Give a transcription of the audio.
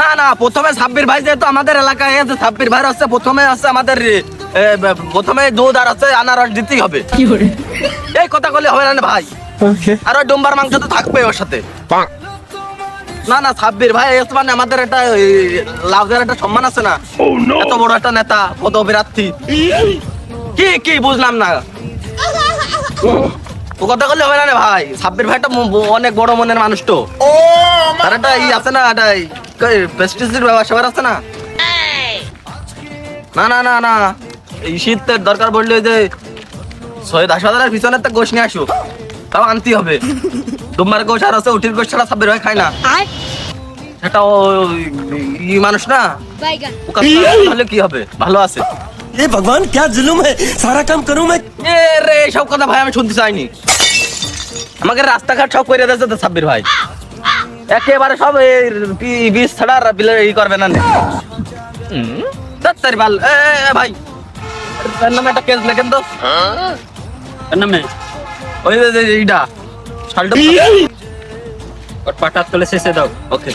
না না, প্রথমে সাব্বির ভাই যেহেতু আমাদের এলাকায় আছে, সাব্বির ভাই হচ্ছে প্রথমে আছে আমাদের প্রথমে দুধ আর হচ্ছে আনারস দিতেই হবে। এই কথা বলে হবে না ভাই। আর ওই ডোম্বার মাংস তো থাকবে ওর সাথে। না না, সাব্বির ভাই মানে আমাদের একটা লাভের একটা সম্মান আছে না, এত বড় একটা নেতা, পদপ্রার্থী। কি কি বুঝলাম না, ও কথা বললে হবে না ভাই। সাব্বির ভাইটা অনেক বড় মনের মানুষ তো, তার একটা আছে না, একটা প্রেস্টিজের ব্যবসা আছে না। না না না না, এই শীতের দরকার পড়লে ওই যে 6-10 হাজারের পিছনে একটা গোশ নিয়ে আসো, তাও আনতে হবে। ডুম্বার গোশ আর আছে উঠির গোশ ছাড়া সাব্বির ভাই খায় না। সেটা ই মানুষ না, তাহলে কি হবে, ভালো আছে। ये भगवान क्या जुल्म है, सारा काम करूं मैं। এ রে, সব কথা ভাই আমি শুনতে চাইনি। আমাকে রাস্তাঘাট সব করে দিয়েছে তো সাব্বির ভাই, একেবারে সব বীজ ছাড়া ই করবে না। তাড়াতাড়ি ভালো ভাই, তার নামে একটা কেস লেখেন তো। তার নামে ওই যে এইটা শালটা ওর পাটার তলে শেষে দাও। ওকে।